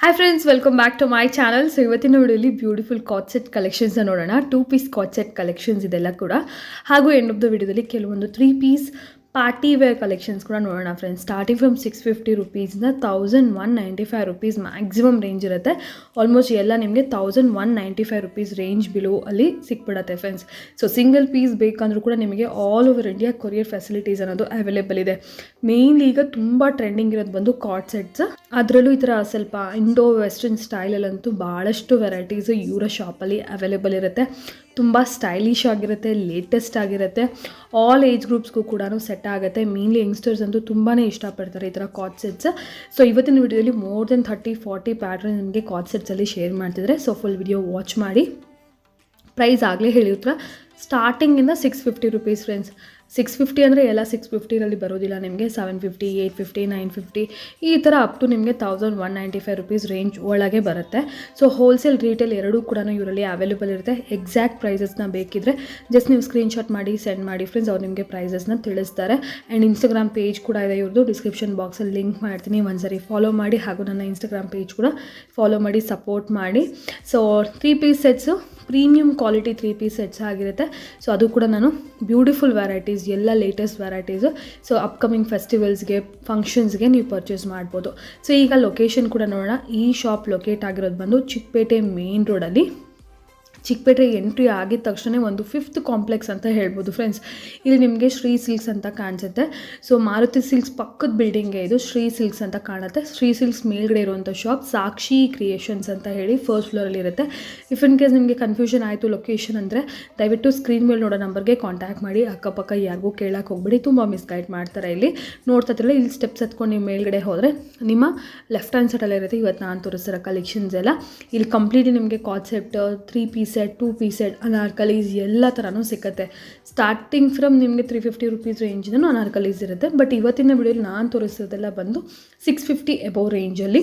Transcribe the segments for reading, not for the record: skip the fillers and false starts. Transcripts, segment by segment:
Hi friends, welcome back to my channel. So ಇವತ್ತಿನ ವಿಡಿಯೋಲಿ beautiful ಕಾಟ್ set ಕಲೆಕ್ಷನ್ಸ್ನ ನೋಡೋಣ. 2 piece cord set collections ಇದೆಲ್ಲ ಕೂಡ. ಹಾಗೂ ಎಂಡ್ ಆಫ್ ದ ವಿಡಿಯೋದಲ್ಲಿ ಕೆಲವೊಂದು 3 ಪೀಸ್ ಪಾರ್ಟಿ ವೇರ್ ಕಲೆಕ್ಷನ್ಸ್ ಕೂಡ ನೋಡೋಣ friends. Starting from 650 ರುಪೀಸಿಂದ 1195 rupees maximum range ಇರುತ್ತೆ. ಆಲ್ಮೋಸ್ಟ್ ಎಲ್ಲ ನಿಮಗೆ 1195 ರುಪೀಸ್ ರೇಂಜ್ ಬಿಲೋ ಅಲ್ಲಿ ಸಿಕ್ಬಿಡುತ್ತೆ ಫ್ರೆಂಡ್ಸ್. ಸೊ ಸಿಂಗಲ್ ಪೀಸ್ ಬೇಕಂದ್ರೂ ಕೂಡ ನಿಮಗೆ all over India courier facilities ಅನ್ನೋದು ಅವೈಲೇಬಲ್ ಇದೆ. ಮೇನ್ಲಿ ಈಗ ತುಂಬ ಟ್ರೆಂಡಿಂಗ್ ಇರೋದು ಬಂದು ಕಾಟ್ ಸೆಟ್ಸ್. ಅದರಲ್ಲೂ ಈ ಥರ ಸ್ವಲ್ಪ ಇಂಡೋ ವೆಸ್ಟರ್ನ್ ಸ್ಟೈಲಲ್ಲಂತೂ ಭಾಳಷ್ಟು ವೆರೈಟೀಸು ಇವರ ಶಾಪಲ್ಲಿ ಅವೈಲೇಬಲ್ ಇರುತ್ತೆ. ತುಂಬ ಸ್ಟೈಲಿಶ್ ಆಗಿರುತ್ತೆ, ಲೇಟೆಸ್ಟ್ ಆಗಿರುತ್ತೆ, ಆಲ್ ಏಜ್ ಗ್ರೂಪ್ಸ್ಗೂ ಕೂಡ ಸೆಟ್ ಆಗುತ್ತೆ. ಮೇನ್ಲಿ ಯಂಗ್ಸ್ಟರ್ಸ್ ಅಂತೂ ತುಂಬಾ ಇಷ್ಟಪಡ್ತಾರೆ ಈ ಥರ ಕಾಟ್ ಸೆಟ್ಸ್. ಸೊ ಇವತ್ತಿನ ವಿಡಿಯೋಲಿ ಮೋರ್ ದೆನ್ 30-40 ಪ್ಯಾಟ್ರನ್ ನಿಮಗೆ ಕಾಟ್ ಸೆಟ್ಸಲ್ಲಿ ಶೇರ್ ಮಾಡ್ತಿದ್ದಾರೆ. ಸೊ ಫುಲ್ ವಿಡಿಯೋ ವಾಚ್ ಮಾಡಿ. ಪ್ರೈಸ್ ಆಗಲೇ ಹೇಳಿರ್ತೀರ, ಸ್ಟಾರ್ಟಿಂಗಿಂದ 650 ರುಪೀಸ್ ಫ್ರೆಂಡ್ಸ್. 650 ಅಂದರೆ ಎಲ್ಲ 650ರಲ್ಲಿ ಬರೋದಿಲ್ಲ ನಿಮಗೆ. 750, 850, 950 ಈ ಥರ ಅಪ್ ಟು ನಿಮಗೆ 1195 ರುಪೀಸ್ ರೇಂಜ್ ಒಳಗೆ ಬರುತ್ತೆ. ಸೊ ಹೋಲ್ಸೇಲ್ ರೀಟೇಲ್ ಎರಡೂ ಕೂಡ ಇವರಲ್ಲಿ ಅವೈಲೇಬಲ್ ಇರುತ್ತೆ. ಎಕ್ಸಾಕ್ಟ್ ಪ್ರೈಸಸ್ನ ಬೇಕಿದ್ರೆ ಜಸ್ಟ್ ನೀವು ಸ್ಕ್ರೀನ್ಶಾಟ್ ಮಾಡಿ ಸೆಂಡ್ ಮಾಡಿ ಫ್ರೆಂಡ್ಸ್, ಅವ್ರು ನಿಮಗೆ ಪ್ರೈಸಸ್ನ ತಿಳಿಸ್ತಾರೆ. ಆ್ಯಂಡ್ ಇನ್ಸ್ಟಾಗ್ರಾಮ್ ಪೇಜ್ ಕೂಡ ಇದೆ ಇವ್ರದ್ದು, ಡಿಸ್ಕ್ರಿಪ್ಷನ್ ಬಾಕ್ಸಲ್ಲಿ ಲಿಂಕ್ ಮಾಡ್ತೀನಿ, ಒಂದ್ಸರಿ ಫಾಲೋ ಮಾಡಿ. ಹಾಗೂ ನನ್ನ ಇನ್ಸ್ಟಾಗ್ರಾಮ್ ಪೇಜ್ ಕೂಡ ಫಾಲೋ ಮಾಡಿ, ಸಪೋರ್ಟ್ ಮಾಡಿ. So 3 piece sets premium quality 3 piece sets ಆಗಿರುತ್ತೆ. ಸೊ ಅದು ಕೂಡ ನಾನು ಬ್ಯೂಟಿಫುಲ್ ವೆರೈಟೀಸ್, ಎಲ್ಲ ಲೇಟೆಸ್ಟ್ ವೆರೈಟೀಸು. ಸೊ ಅಪ್ಕಮಿಂಗ್ ಫೆಸ್ಟಿವಲ್ಸ್ಗೆ, ಫಂಕ್ಷನ್ಸ್ಗೆ ನೀವು ಪರ್ಚೇಸ್ ಮಾಡ್ಬೋದು. ಸೊ ಈಗ ಲೊಕೇಶನ್ ಕೂಡ ನೋಡೋಣ. ಈ ಶಾಪ್ ಲೊಕೇಟ್ ಆಗಿರೋದು ಬಂದು ಚಿಕ್ಕಪೇಟೆ ಮೇನ್ ರೋಡಲ್ಲಿ. ಚಿಕ್ಕಪೇಟೆ ಎಂಟ್ರಿ ಆಗಿದ ತಕ್ಷಣ ಒಂದು 5th ಕಾಂಪ್ಲೆಕ್ಸ್ ಅಂತ ಹೇಳ್ಬೋದು ಫ್ರೆಂಡ್ಸ್. ಇಲ್ಲಿ ನಿಮಗೆ ಶ್ರೀ ಸಿಲ್ಕ್ಸ್ ಅಂತ ಕಾಣಿಸುತ್ತೆ. ಸೊ ಮಾರುತಿ ಸಿಲ್ಕ್ಸ್ ಪಕ್ಕದ ಬಿಲ್ಡಿಂಗ್ಗೆ ಇದು ಶ್ರೀ ಸಿಲ್ಕ್ಸ್ ಅಂತ ಕಾಣುತ್ತೆ. ಶ್ರೀ ಸಿಲ್ಕ್ಸ್ ಮೇಲ್ಗಡೆ ಇರುವಂಥ ಶಾಪ್ ಸಾಕ್ಷಿ ಕ್ರಿಯೇಷನ್ಸ್ ಅಂತ ಹೇಳಿ ಫಸ್ಟ್ ಫ್ಲೋರಲ್ಲಿ ಇರುತ್ತೆ. ಇಫ್ ಇನ್ ಕೇಸ್ ನಿಮಗೆ ಕನ್ಫ್ಯೂಷನ್ ಆಯಿತು ಲೊಕೇಶನ್ ಅಂದರೆ ದಯವಿಟ್ಟು ಸ್ಕ್ರೀನ್ ಮೇಲೆ ನೋಡೋ ನಂಬರ್ಗೆ ಕಾಂಟ್ಯಾಕ್ಟ್ ಮಾಡಿ. ಅಕ್ಕಪಕ್ಕ ಯಾರಿಗೂ ಕೇಳಕ್ಕೆ ಹೋಗ್ಬೇಡಿ, ತುಂಬ ಮಿಸ್ಗೈಡ್ ಮಾಡ್ತಾರೆ. ಇಲ್ಲಿ ನೋಡ್ತಿರಲ್ಲ, ಇಲ್ಲಿ ಸ್ಟೆಪ್ಸ್ ಹತ್ಕೊಂಡು ನೀವು ಮೇಲ್ಗಡೆ ಹೋದರೆ ನಿಮ್ಮ ಲೆಫ್ಟ್ ಹ್ಯಾಂಡ್ ಸೈಡಲ್ಲಿ ಇರುತ್ತೆ ಇವತ್ತು ನಾನು ತೋರಿಸ್ತಿರೋ ಕಲೆಕ್ಷನ್ಸ್ ಎಲ್ಲ. ಇಲ್ಲಿ ಕಂಪ್ಲೀಟ್ಲಿ ನಿಮಗೆ concept 3 piece set, 2 piece set, anarkalis ಎಲ್ಲ ಥರನೂ ಸಿಗುತ್ತೆ. ಸ್ಟಾರ್ಟಿಂಗ್ ಫ್ರಮ್ ನಿಮಗೆ 350 ರುಪೀಸ್ ರೇಂಜಿಂದನೂ ಅನಾರ್ಕಲೀಸ್ ಇರುತ್ತೆ. ಬಟ್ ಇವತ್ತಿನ ವಿಡಿಯೋಲಿ ನಾನು ತೋರಿಸೋದೆಲ್ಲ ಬಂದು 650 ಎಬೋ ರೇಂಜಲ್ಲಿ.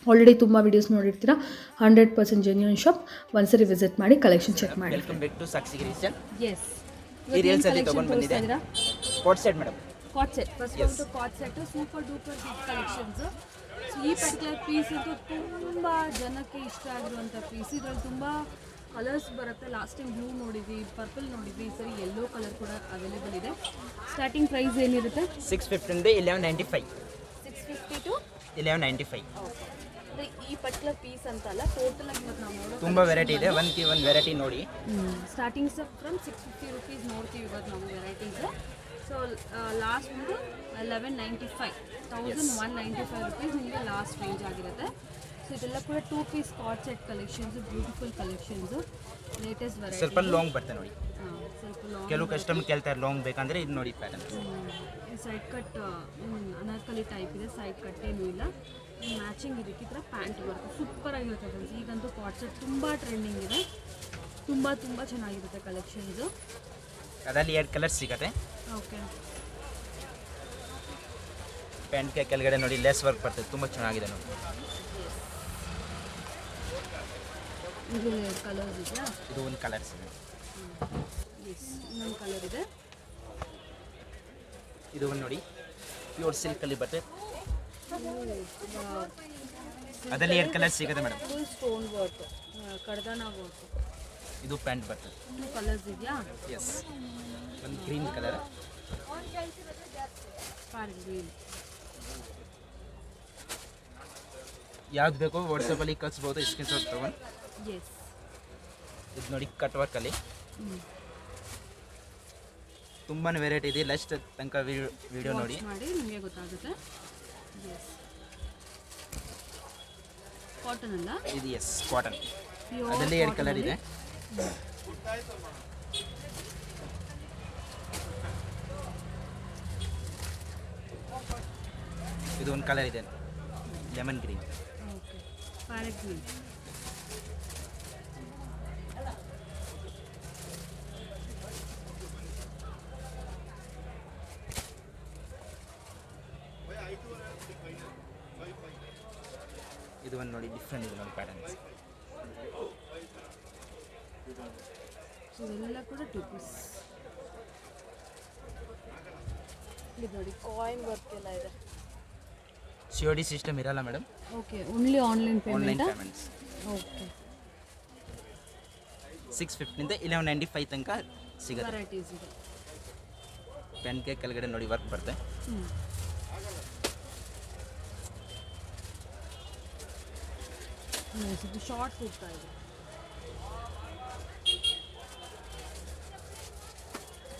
ಆಲ್ರೆಡಿ ತುಂಬ ವೀಡಿಯೋಸ್ ನೋಡಿರ್ತೀರಾ. 100% ಜೆನ್ಯೂನ್ ಶಾಪ್. ಒಂದ್ಸರಿ ವಿಸಿಟ್ ಮಾಡಿ, ಕಲೆಕ್ಷನ್ ಚೆಕ್ ಮಾಡಿ. Welcome back to Sakshi creation. Yes, ಈ ರೀಲ್ಸ್ ಅಲ್ಲಿ ತಗೊಂಡು ಬಂದಿದೆ cord set madam. Cord set first ಒಂದು cord set super duper big collections. So ಈ ಪರ್ಟಿಕ್ಯುಲರ್ ಪೀಸ್ ಅಂತೂ ತುಂಬ ಜನಕ್ಕೆ ಇಷ್ಟ ಆಗಿರುವಂಥ ಪೀಸ್. ಇದರಲ್ಲಿ ತುಂಬ ಕಲರ್ಸ್ ಬರುತ್ತೆ. ಲಾಸ್ಟ್ ಟೈಮ್ ಬ್ಲೂ ನೋಡಿದ್ವಿ, ಪರ್ಪಲ್ ನೋಡಿದ್ವಿ, ಈ ಸರಿ ಯೆಲ್ಲೋ ಕಲರ್ ಕೂಡ ಅವೈಲೇಬಲ್ ಇದೆ. ಸ್ಟಾರ್ಟಿಂಗ್ ಪ್ರೈಸ್ ಏನಿರುತ್ತೆ? 650 ಇಂದ 1195. 650 to 1195. ಓಕೆ. ಅಂದರೆ ಈ ಪರ್ಟಿಕ್ಯುಲರ್ ಪೀಸ್ ಅಂತಲ್ಲ, ಟೋಟಲ್ ಆಗಿ ಇವತ್ತು ನಾವು ನೋಡೋದು ತುಂಬ ವೆರೈಟಿ ಇದೆ. ಒಂದು ವೆರೈಟಿ ನೋಡಿ. ಸ್ಟಾರ್ಟಿಂಗ್ ಫ್ರಮ್ 650 ರುಪೀಸ್ ನೋಡ್ತೀವಿ ಇವತ್ತು ನಾವು ವೆರೈಟೀಸ್. ಸೊ ಲಾಸ್ಟ್ ಒಂದು 1195, 1195 ರುಪೀಸ್ ನಿಮಗೆ ಲಾಸ್ಟ್ ರೇಂಜ್ ಆಗಿರುತ್ತೆ. ಸೊ ಇದೆಲ್ಲ ಕೂಡ 2 piece cord set collections, beautiful collections, latest variety. ಸ್ವಲ್ಪ ಲಾಂಗ್ ಬರ್ತದೆ ನೋಡಿ. ಸ್ವಲ್ಪ ಲಾಂಗ್. ಕೆಲವು ಕಸ್ಟಮರ್ ಕೇಳ್ತಾರೆ ಲಾಂಗ್ ಬೇಕಂದ್ರೆ ಇದು ನೋಡಿ ಪ್ಯಾಟರ್ನ್. ಈ ಸೈಡ್ ಕಟ್ ಅನಾರ್ಕಲಿ ಟೈಪ್ ಇದೆ, ಸೈಡ್ ಕಟ್ ಏನೂ ಇಲ್ಲ. ಮ್ಯಾಚಿಂಗ್ ಇದಕ್ಕೆ ಈ ಥರ ಪ್ಯಾಂಟ್ ಬರುತ್ತೆ. ಸೂಪರ್ ಆಗಿರುತ್ತೆ ಫ್ರೆಂಡ್ಸ್. ಈಗಂತೂ ಕಾಟ್ ಸೆಟ್ ತುಂಬ ಟ್ರೆಂಡಿಂಗ್ ಇದೆ. ತುಂಬ ಚೆನ್ನಾಗಿರುತ್ತೆ ಕಲೆಕ್ಷನ್ಸು. ಅದರಲ್ಲಿ 2 ಕಲರ್ಸ್ ಸಿಗುತ್ತೆ. ಓಕೆ. ಪ್ಯಾಂಟ್ಗೆ ಕೆಳಗಡೆ ನೋಡಿ ಲೆಸ್ ವರ್ಕ್ ಬರ್ತದೆ, ತುಂಬ ಚೆನ್ನಾಗಿದೆ ನೋಡಿ. ಇದು ಕಲರ್ಸ್ ಇದೆಯಾ? ಇದು ಒಂದು ಕಲರ್ಸ್ ಇದೆ. ಎಸ್, ಇನ್ನೊಂದು ಕಲರ್ ಇದೆ. ಇದು ಒಂದು ನೋಡಿ ಪ್ಯೂರ್ ಸಿಲ್ಕಲ್ಲಿ ಬರ್ತದೆ. ಅದರಲ್ಲಿ 2 ಕಲರ್ಸ್ ಸಿಗುತ್ತೆ ಮೇಡಮ್. ಫುಲ್ ಸ್ಟೋನ್ ವರ್ಕ್, ಕಡ್ದಾನ ವರ್ಕ್. ಇದು ಪ್ಯಾಂಟ್ ಬರ್ತದೆ. ಇನ್ನೂ ಕಲರ್ಸ್ ಇದೆಯಾ? ಎಸ್, ಒಂದು ಗ್ರೀನ್ ಕಲರ್. Pant green. ಯಾವ್ದು ಬೇಕೋ ವಾಟ್ಸಪ್ಪಲ್ಲಿ ಕಳಿಸ್ಬೋದು, ಸ್ಕ್ರೀನ್ಶಾಟ್ ತೊಗೊಂಡು. ಎಸ್, ಇದು ನೋಡಿ ಕಟ್ ವರ್ಕಲ್ಲಿ ತುಂಬಾ ವೆರೈಟಿ ಇದೆ. ಲಾಸ್ಟ್ ತನಕ ವಿಡಿಯೋ ನೋಡಿ ಮಾಡಿ, ನಿಮಗೆ ಗೊತ್ತಾಗುತ್ತೆ. ಎಸ್, ಕಾಟನ್ ಅಲ್ಲ ಇದು? Yes, cotton. ಅದರಲ್ಲಿ 2 ಕಲರ್ ಇದೆ. ಇದು ಒಂದು ಕಲರ್ ಇದೆ, lemon green. Okay, parrot green. ಇದು ಒಂದು ನೋಡಿ ಡಿಫ್ರೆಂಟ್ ಇದೆ ನೋಡಿ ಪ್ಯಾಟರ್ನ್ಸ್. ಇದೆಲ್ಲ ಕೂಡ 2 ಪೀಸ್. ಇದು ನೋಡಿ ಕಾಯಿನ್ ವರ್ಕ್ ಎಲ್ಲ ಇದೆ. COD ಸಿಸ್ಟಮ್ ಇರಲ್ಲ madam, okay, only online online ಪೇಮೆಂಟಾ? ಪೇಮೆಂಟ್ಸ್. ಓಕೆ, 650 1195 ತನಕ ಸಿಗುತ್ತೆ. ವೆರೈಟೀಸ್ ಇದೆ. ಪೆನ್ಗೆ ಕೆಳಗಡೆ ನೋಡಿ ವರ್ಕ್ ಬರುತ್ತೆ. ಇದು ಶಾರ್ಟ್ ಹೋಗ್ತಾ ಇದೆ.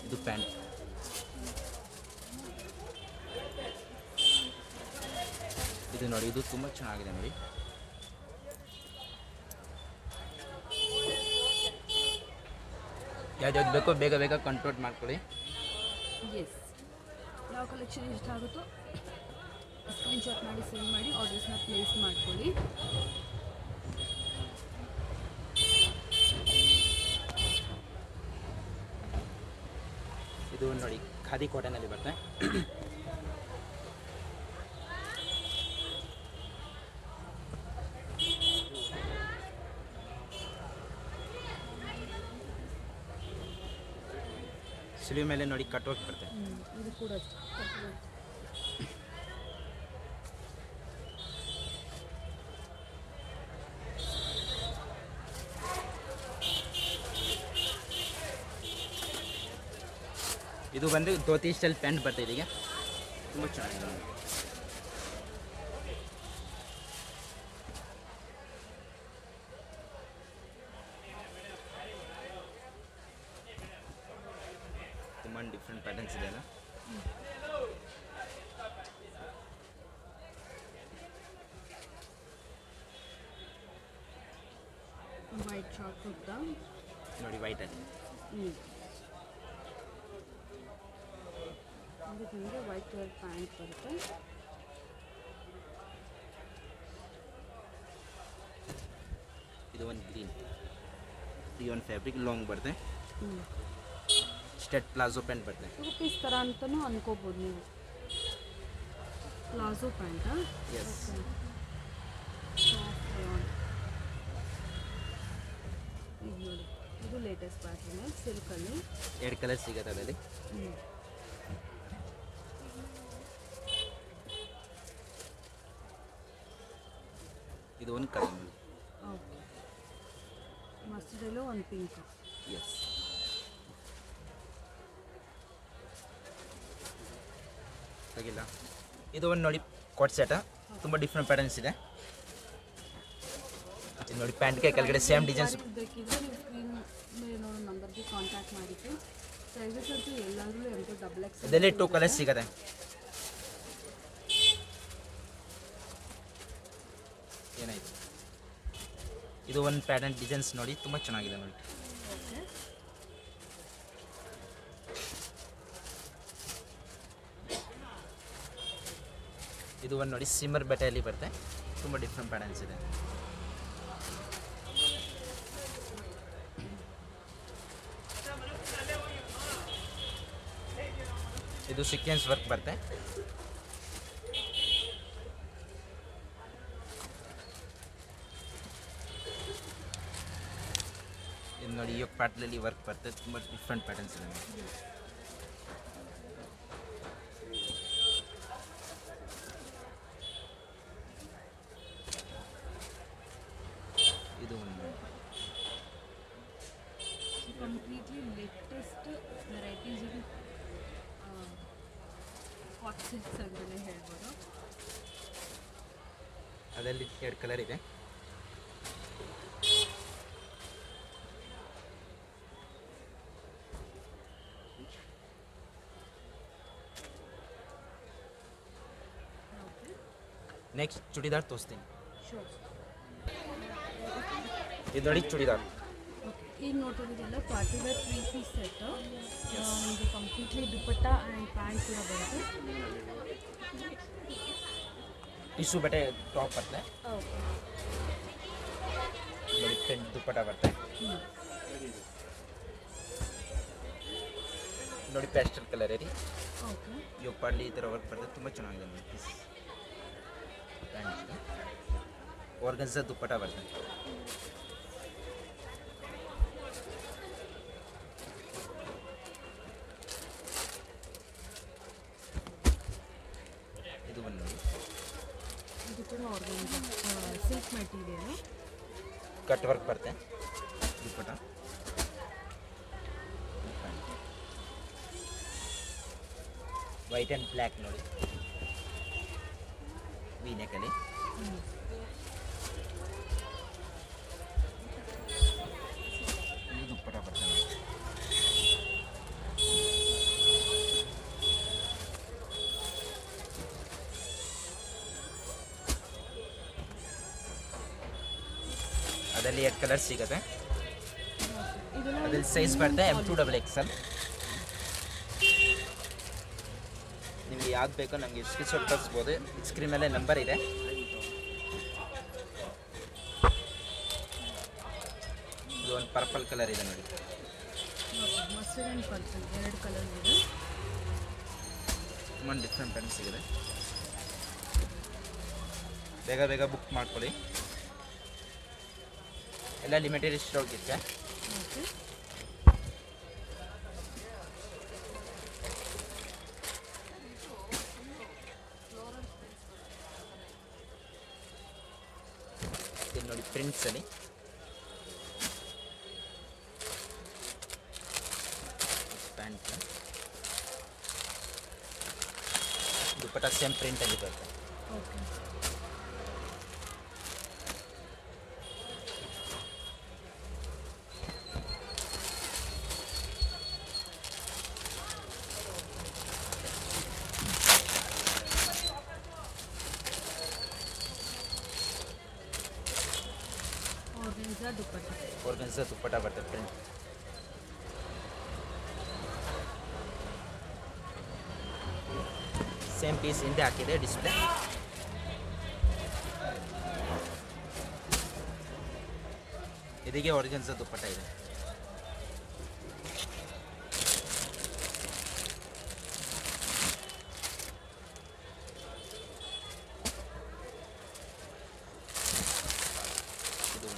ಇದು ಪ್ಯಾಂಟ್. ಇದು ನೋಡಿ, ಇದು ತುಂಬ ಚೆನ್ನಾಗಿದೆ ನೋಡಿ. ಯಾವ್ದು ಬೇಕೋ ಬೇಗ ಬೇಗ ಕಂಟ್ರೋಲ್ ಮಾಡ್ಕೊಳ್ಳಿ. ಎಸ್, ಯಾವ ಕಲೆಕ್ಷನ್ ಇಷ್ಟ ಆಗುತ್ತೋ ಸ್ಕ್ರೀನ್ಶಾಟ್ ಮಾಡಿ ಸೆಂಡ್ ಮಾಡಿ ಆರ್ಡರ್ಸ್ನ ಪ್ಲೇಸ್ ಮಾಡ್ಕೊಳ್ಳಿ. ಇದು ನೋಡಿ ಖಾದಿ ಕಾಟನಲ್ಲಿ ಬರುತ್ತೆ. ಸ್ಲೀವ್ ಮೇಲೆ ನೋಡಿ ಕಟ್ ವರ್ಕ್ ಬರುತ್ತೆ. ಇದು ಕೂಡ ಅಷ್ಟೇ. ಇದು ಬಂದು ಧೋತಿ ಸ್ಟೈಲ್ ಪ್ಯಾಂಟ್ ಬರ್ತದೆ. ಇದೀಗ ತುಂಬ ಚೆನ್ನಾಗಿದೆ ನೋಡಿ. ತುಂಬ ಡಿಫ್ರೆಂಟ್ ಪ್ಯಾಟರ್ನ್ಸ್ ಇದೆ ಅಲ್ಲ. ವೈಟ್ ಶಾರ್ಟ್ ಕುರ್ತಾ ನೋಡಿ, ವೈಟಲ್ಲಿ ಅದಕ್ಕೆ ನಿಮಗೆ ವೈಟ್ ಕಲರ್ ಪ್ಯಾಂಟ್ ಬರುತ್ತೆ. ಇದು ಒಂದು ಗ್ರೀನ್ ರಿಯಾನ್ ಫ್ಯಾಬ್ರಿಕ್ ಲಾಂಗ್ ಬರುತ್ತೆ. ಸ್ಟೆಟ್ ಪ್ಲಾಜೋ ಪ್ಯಾಂಟ್ ಬರುತ್ತೆ. 2 ಪೀಸ್ ಥರ ಅಂತಲೂ ಅನ್ಕೋಬೋದು ನೀವು. ಪ್ಲಾಜೋ ಪ್ಯಾಂಟಾ? ಎಸ್. ಇದು ನೋಡಿ, ಇದು ಲೇಟೆಸ್ಟ್ ಪ್ಯಾಟರ್ನ್ ಸಿಲ್ಕಲ್ಲಿ. 2 ಕಲರ್ ಸಿಗುತ್ತೆ ಅದರಲ್ಲಿ. ಇದು ಒಂದು ಕಲರ್. ಓಕೆ, ಮಸ್ಟರ್ಡಲ್ಲೂ ಒಂದು ಪಿಂಕ್. ಎಸ್. ಆಗಿಲ್ಲ. ಇದು ಒಂದು ನೋಡಿ ಕೋಟ್ ಸೆಟ್, ತುಂಬ ಡಿಫ್ರೆಂಟ್ ಪ್ಯಾಟರ್ನ್ಸ್ ಇದೆ. ಇದು ನೋಡಿ ಪ್ಯಾಂಟ್ಗೆ ಕೆಳಗಡೆ ಸೇಮ್ ಡಿಸೈನ್ಸ್. ಬೇಕಿದ್ರೆ ನೀವು ಸ್ಕ್ರೀನ್ ಮೇಲೆ ನೋಡೋ ನಂಬರ್ಗೆ ಕಾಂಟ್ಯಾಕ್ಟ್ ಮಾಡಿದ್ದು. ಸೈಜಸ್ ಅಂತೂ ಎಲ್ಲಾದ್ರೂ M2XX ಇದರಲ್ಲಿ 2 ಕಲರ್ಸ್ ಸಿಗುತ್ತೆ. ಏನಾಯ್ತು, ಇದು ಒಂದು ಪ್ಯಾಟರ್ನ್ ಡಿಸೈನ್ಸ್ ನೋಡಿ, ತುಂಬ ಚೆನ್ನಾಗಿದೆ ನೋಡಿ. ಇದು ಒಂದು ನೋಡಿ ಸಿಮ್ಮರ್ ಬಟ್ಟೆಯಲ್ಲಿ ಬರುತ್ತೆ, ತುಂಬ ಡಿಫ್ರೆಂಟ್ ಪ್ಯಾಟರ್ನ್ಸ್ ಇದೆ. ಇದು ಸೀಕ್ವೆನ್ಸ್ ವರ್ಕ್ ಬರುತ್ತೆ. ಇದು ನೋಡಿ ಯೋಗ ಪ್ಯಾಟ್ಲಲ್ಲಿ ವರ್ಕ್ ಬರುತ್ತೆ, ತುಂಬ ಡಿಫ್ರೆಂಟ್ ಪ್ಯಾಟರ್ನ್ಸ್ ಇದೆ. ಇದು ಒಂದು ಕಂಪ್ಲೀಟ್ಲಿ ಲೇಟೆಸ್ಟ್ ವೆರೈಟೀಸ್ ಇದು ಕಾಟ್ ಸಿಲ್ಕ್ಸ್ ಅಂತಲೇ ಹೇಳ್ಬೋದು. ಅದರಲ್ಲಿ 2 ಕಲರ್ ಇದೆ. ನೆಕ್ಸ್ಟ್ ಚೂಡಿದಾರ್ ತೋರಿಸ್ತೀನಿ. ಶೋರ್. ಇದು ನೋಡಿ ಚೂಡಿದಾರ್. ಓಕೆ, ಈಗ ನೋಡ್ತಿರೋದೆಲ್ಲ ಪಾರ್ಟಿ ವೇರ್ 3 ಪೀಸ್ ಸೆಟ್. ಇದು ಕಂಪ್ಲೀಟ್ಲಿ ದುಪ್ಪಟ್ಟ ಆ್ಯಂಡ್ ಪ್ಯಾಂಟ್ ಕೂಡ ಬರುತ್ತೆ. ಟಿಶ್ಯೂ ಬಟ್ಟೆ ಟಾಪ್ ಬರುತ್ತೆ. ಓಕೆ, ನೋಡಿ ಫ್ರಂಟ್ ದುಪ್ಪಟ್ಟ ಬರುತ್ತೆ. ನೋಡಿ ಪ್ಯಾಸ್ಟಲ್ ಕಲರ್ ಇದೆ. ಓಕೆ, ಯೋಗ ಪಾಡ್ಲಿ ಈ ಥರ ವರ್ಕ್ ಬರ್ತದೆ, ತುಂಬ ಚೆನ್ನಾಗಿದೆ ನೋಡಿ ಪೀಸ್. ಪ್ಯಾಂಟ್ ಆರ್ಗನ್ಸ ದುಪ್ಪಟ್ಟ ಬರ್ತದೆ. ಇದು ಒಂದು ನೋಡಿ ಸಿಲ್ಕ್ ಮೆಟೀರಿಯಲ್, ಕಟ್ ವರ್ಕ್ ಬರುತ್ತೆ ದುಪ್ಪಟ್ಟ. ವೈಟ್ ಆ್ಯಂಡ್ ಬ್ಲ್ಯಾಕ್ ನೋಡಿ, ವಿ ನೆಕಲ್ಲಿ. ಇದು ದುಪ್ಪಟ್ಟ ಬರ್ತದೆ ನೋಡಿ. ಅದರಲ್ಲಿ 8 ಕಲರ್ಸ್ ಸಿಗುತ್ತೆ. ಅದ್ರಲ್ಲಿ ಸೈಜ್ ಬರುತ್ತೆ M2XXL. ನಿಮಗೆ ಯಾವ್ದು ಬೇಕೋ ನಮಗೆ ಸ್ಕ್ರೀನ್ಶಾಟ್ ಕಳಿಸ್ಬೋದು. ಸ್ಕ್ರೀನ್ ಮೇಲೆ ನಂಬರ್ ಇದೆ. ಇದು ಒಂದು ಪರ್ಪಲ್ ಕಲರ್ ಇದೆ ನೋಡಿ, ಮಸ್ಟರ್ಡ್ ಆ್ಯಂಡ್ ಪರ್ಪಲ್ 2 ಕಲರ್ ಇದೆ. ತುಂಬ ಡಿಫ್ರೆಂಟ್ ಪ್ಯಾಟರ್ನ್ ಸಿಗುತ್ತೆ. ಬೇಗ ಬೇಗ ಬುಕ್ ಮಾಡ್ಕೊಳ್ಳಿ, ಎಲ್ಲ ಲಿಮಿಟೆಡ್ ಸ್ಟಾಕ್ ಇದೆ. ಓಕೆ, ಇಲ್ಲಿ ನೋಡಿ ಪ್ರಿಂಟ್ಸಲ್ಲಿ ಪ್ಯಾಂಟ್, ದುಪ್ಪಟ್ಟ ಸೇಮ್ ಪ್ರಿಂಟಲ್ಲಿ ಬರುತ್ತೆ. ಓಕೆ. ಆರ್ಗನ್ಸಾ ದುಪ್ಪಟ್ಟ, ಆರ್ಗನ್ಸಾ ದುಪ್ಪಟ್ಟ ಬರ್ತದೆ ಪ್ರಿಂಟ್. ಸೇಮ್ ಪೀಸ್ ಹಿಂದೆ ಹಾಕಿದೆ ಡಿಸ್ಪ್ಲೇ. ಇದಕ್ಕೆ ಆರ್ಗನ್ಸಾ ದುಪ್ಪಟ್ಟ ಇದೆ. ಇದು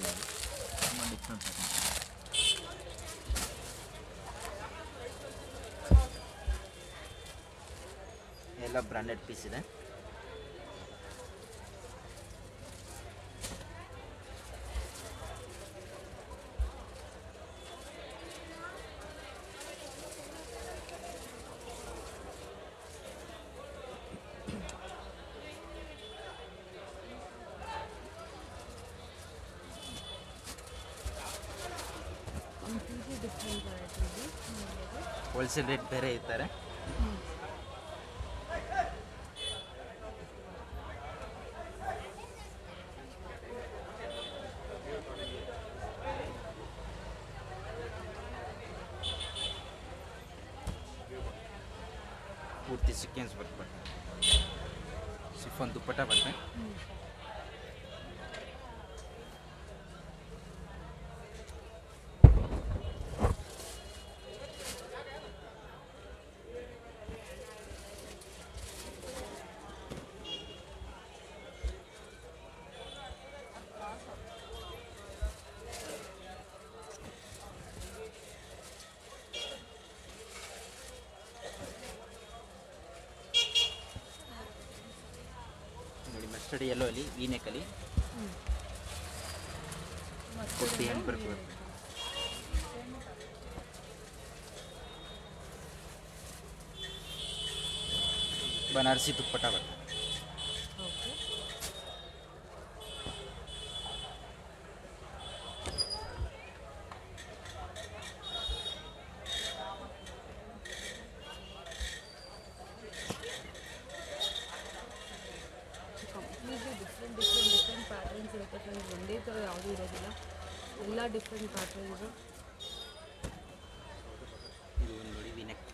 ತುಂಬ ಡಿಫ್ರೆಂಟ್ ಪ್ಯಾಟರ್ನ್. ಎಲ್ಲ ಬ್ರಾಂಡೆಡ್ ಪೀಸ್ ಇದೆ. ಕಂಪ್ಲೀಟ್ಲಿ ಡಿಫ್ರೆಂಟ್ ವೆರೈಟಿ ಇದೆ. ಹೋಲ್ಸೇಲ್ ರೇಟ್ ಬೇರೆ ಇರ್ತಾರೆ. ಪೂರ್ತಿ ಸೀಕ್ವೆನ್ಸ್ ವರ್ಕ್ ಬರ್ತದೆ. ಶಿಫಾನ್ ದುಪ್ಪಟ್ಟ ಬರ್ತದೆ. ನೋಡಿ ಮಸ್ಟರ್ಡ್ ಯೆಲ್ಲೋ ಅಲ್ಲಿ ವಿ ನೆಕಲ್ಲಿ ಪೂರ್ತಿ ಹ್ಯಾಂಡ್ ವರ್ಕ್ ಬರ್ತದೆ. ಬನಾರಸಿ ದುಪ್ಪಟ್ಟ ಬರ್ತದೆ. ಓಕೆ. ಕಂಪ್ಲೀಟ್ಲಿ ಡಿಫ್ರೆಂಟ್ ಪ್ಯಾಟರ್ನ್ಸ್ ಇರುತ್ತೆ ಫ್ರೆಂಡ್ಸ್. ಒಂದೇ ಥರ ಯಾವುದೂ ಇರೋದಿಲ್ಲ, ಎಲ್ಲ ಡಿಫ್ರೆಂಟ್ ಪ್ಯಾಟರ್ನ್ಸು. ಇದು ಒಂದು ನೋಡಿ ವಿ ನೆಕ್.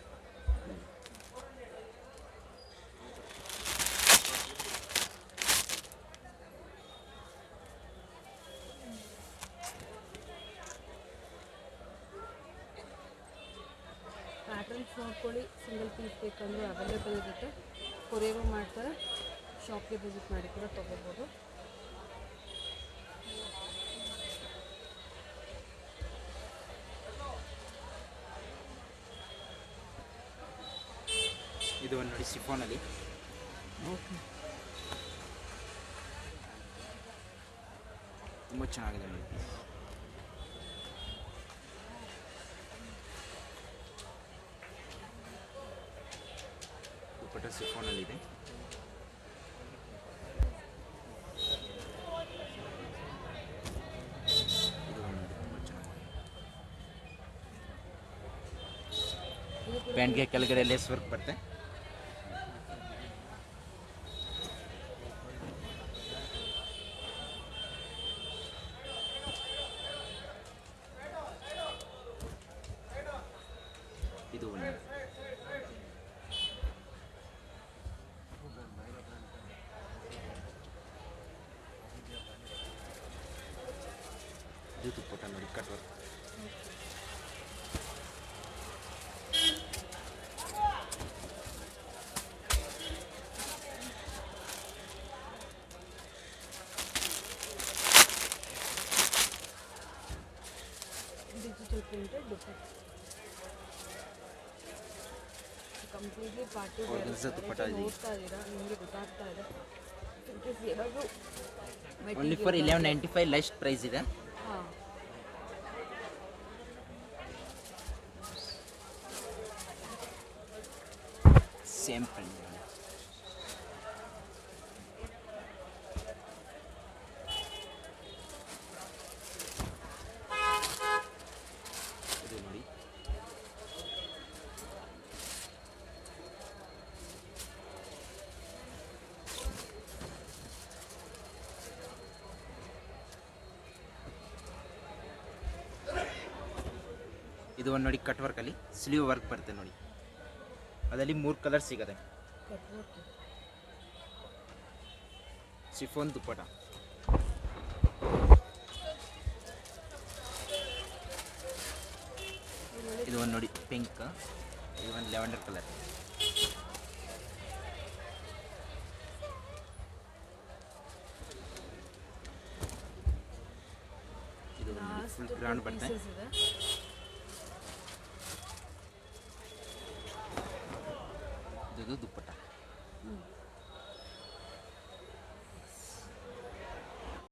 ಪ್ಯಾಟರ್ನ್ಸ್ ನೋಡ್ಕೊಳ್ಳಿ. ಸಿಂಗಲ್ ಪೀಸ್ ಬೇಕಂದ್ರೆ ಅವೈಲೇಬಲ್ ಇರುತ್ತೆ, ಕೊರಿಯರ್ ಮಾಡ್ತಾರೆ. ಶಾಪ್ಗೆ ವಿಸಿಟ್ ಮಾಡಿ ಕೂಡ ತೊಗೋಬೋದು. ಇದು ಒಂದು ನೋಡಿ ಶಿಫಾನಲ್ಲಿ. ಓಕೆ. ತುಂಬ ಚೆನ್ನಾಗಿದೆ ನೋಡಿ. ದುಪ್ಪಟ್ಟ ಸಿಫೋನಲ್ಲಿದೆ. ಇದು ಒಂದು ತುಂಬ ಚೆನ್ನಾಗಿದೆ. ಪ್ಯಾಂಟ್ಗೆ ಕೆಳಗಡೆ ಲೇಸ್ ವರ್ಕ್ ಬರುತ್ತೆ. ಇದು ಒಂದು ಇದು ದುಪ್ಪಟ್ಟ ನೋಡಿ ಕಟ್ ವರ್ಕ್. ಡಿಜಿಟಲ್ ಪ್ರಿಂಟೆಡ್ ದುಪ್ಪಟ್ಟ ಕಂಪ್ಲೀಟ್ಲಿ ಪಾರ್ಟಿ Organza ದುಪ್ಪಟ್ಟ ಇದೆ. ನೋಡ್ತಾ ಇದ್ದೀರಾ, ನಿಮಗೆ ಗೊತ್ತಾಗ್ತಾ ಇದೆ. ಯಾವುದು ಓನ್ಲಿ ಫಾರ್ 1195 ಲೈಸ್ಟ್ ಪ್ರೈಸ್ ಇದೆ. ಹಾಂ, ಸೇಮ್ ಪ್ರಿಂಟ್. ಇದು ನೋಡಿ. ಇದು ಒಂದು ನೋಡಿ ಕಟ್ ವರ್ಕಲ್ಲಿ ಸ್ಲೀವ್ ವರ್ಕ್ ಬರುತ್ತೆ ನೋಡಿ. ಅದರಲ್ಲಿ 3 ಕಲರ್ ಸಿಗುತ್ತೆ. ಶಿಫೋನ್ ದುಪ್ಪಟ. ಇದು ಒಂದು ನೋಡಿ ಪಿಂಕ್, ಇದು ಒಂದು ಲ್ಯಾವೆಂಡರ್ ಕಲರ್. ಇದು ಫುಲ್ ಗ್ರೌಂಡ್ ಬರುತ್ತೆ. ಇದು ದುಪ್ಪಟ್ಟ.